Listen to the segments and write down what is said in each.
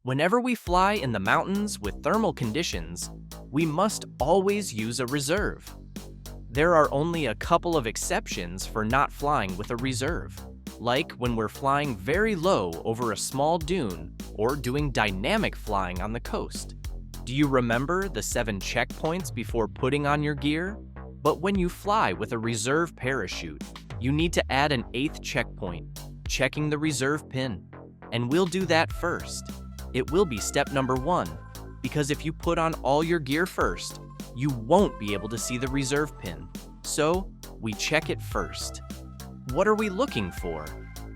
Whenever we fly in the mountains with thermal conditions, we must always use a reserve. There are only a couple of exceptions for not flying with a reserve, like when we're flying very low over a small dune or doing dynamic flying on the coast. Do you remember the 7 checkpoints before putting on your gear? But when you fly with a reserve parachute, you need to add an 8th checkpoint, checking the reserve pin. And we'll do that first. It will be step number 1, because if you put on all your gear first, you won't be able to see the reserve pin. So, we check it first. What are we looking for?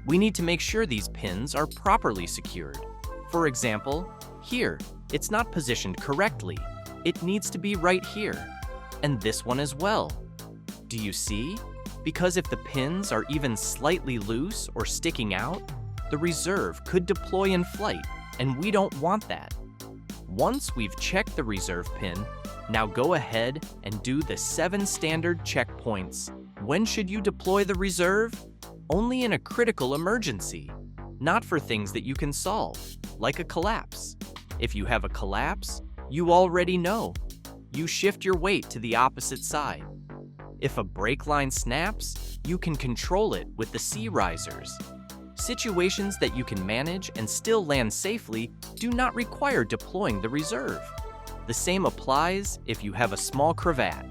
We need to make sure these pins are properly secured. For example, here, it's not positioned correctly. It needs to be right here. And this one as well. Do you see? Because if the pins are even slightly loose or sticking out, the reserve could deploy in flight, and we don't want that. Once we've checked the reserve pin, now go ahead and do the 7 standard checkpoints. When should you deploy the reserve? Only in a critical emergency, not for things that you can solve, like a collapse. If you have a collapse, you already know. You shift your weight to the opposite side. If a brake line snaps, you can control it with the C risers. Situations that you can manage and still land safely do not require deploying the reserve. The same applies if you have a small cravat.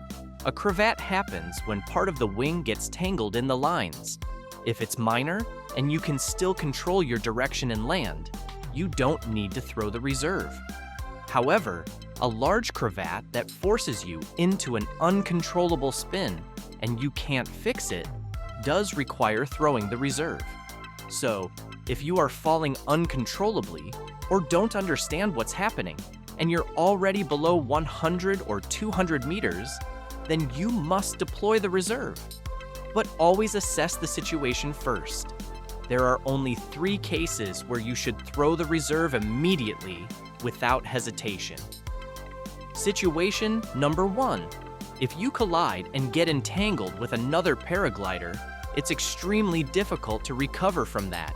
A cravat happens when part of the wing gets tangled in the lines. If it's minor and you can still control your direction and land, you don't need to throw the reserve. However, a large cravat that forces you into an uncontrollable spin and you can't fix it does require throwing the reserve. So, if you are falling uncontrollably or don't understand what's happening and you're already below 100 or 200 meters, then you must deploy the reserve. But always assess the situation first. There are only 3 cases where you should throw the reserve immediately without hesitation. Situation number 1. If you collide and get entangled with another paraglider, it's extremely difficult to recover from that.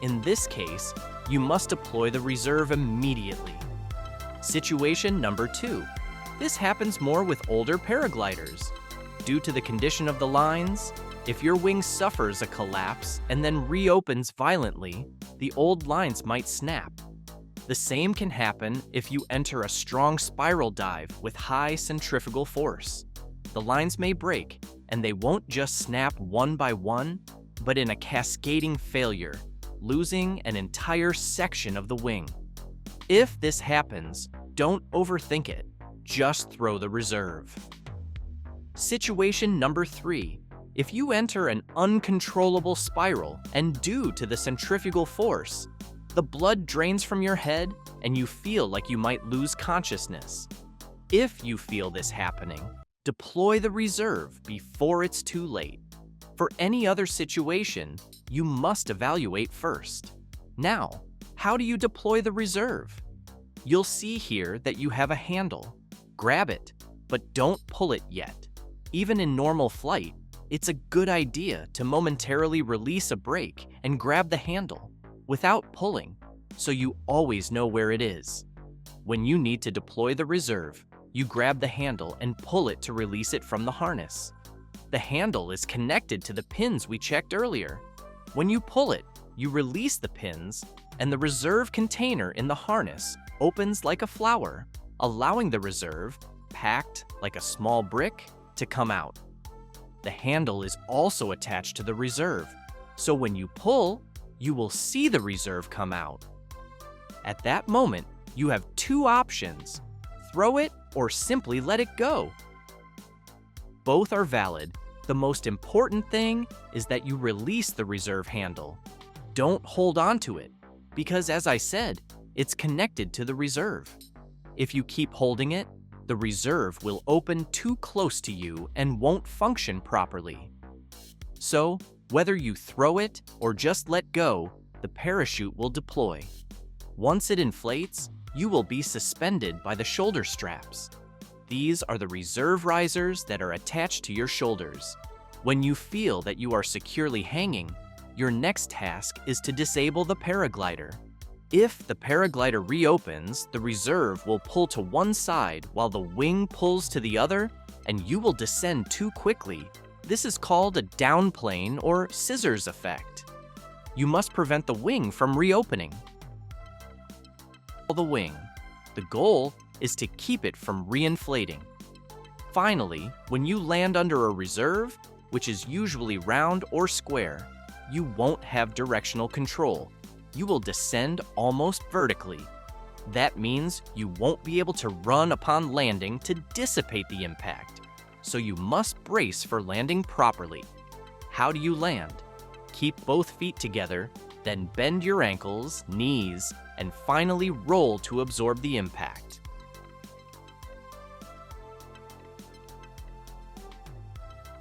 In this case, you must deploy the reserve immediately. Situation number 2. This happens more with older paragliders. Due to the condition of the lines, if your wing suffers a collapse and then reopens violently, the old lines might snap. The same can happen if you enter a strong spiral dive with high centrifugal force. The lines may break, and they won't just snap one by one, but in a cascading failure, losing an entire section of the wing. If this happens, don't overthink it. Just throw the reserve. Situation number 3. If you enter an uncontrollable spiral and due to the centrifugal force, the blood drains from your head and you feel like you might lose consciousness. If you feel this happening, deploy the reserve before it's too late. For any other situation, you must evaluate first. Now, how do you deploy the reserve? You'll see here that you have a handle. Grab it, but don't pull it yet. Even in normal flight, it's a good idea to momentarily release a brake and grab the handle without pulling, so you always know where it is. When you need to deploy the reserve, you grab the handle and pull it to release it from the harness. The handle is connected to the pins we checked earlier. When you pull it, you release the pins, and the reserve container in the harness opens like a flower, allowing the reserve, packed like a small brick, to come out. The handle is also attached to the reserve, so when you pull, you will see the reserve come out. At that moment, you have 2 options: throw it or simply let it go. Both are valid. The most important thing is that you release the reserve handle. Don't hold on to it, because as I said, it's connected to the reserve. If you keep holding it, the reserve will open too close to you and won't function properly. So, whether you throw it or just let go, the parachute will deploy. Once it inflates, you will be suspended by the shoulder straps. These are the reserve risers that are attached to your shoulders. When you feel that you are securely hanging, your next task is to disable the paraglider. If the paraglider reopens, the reserve will pull to one side while the wing pulls to the other, and you will descend too quickly. This is called a downplane or scissors effect. You must prevent the wing from reopening. The wing. The goal is to keep it from reinflating. Finally, when you land under a reserve, which is usually round or square, you won't have directional control. You will descend almost vertically. That means you won't be able to run upon landing to dissipate the impact, so you must brace for landing properly. How do you land? Keep both feet together, then bend your ankles, knees, and finally roll to absorb the impact.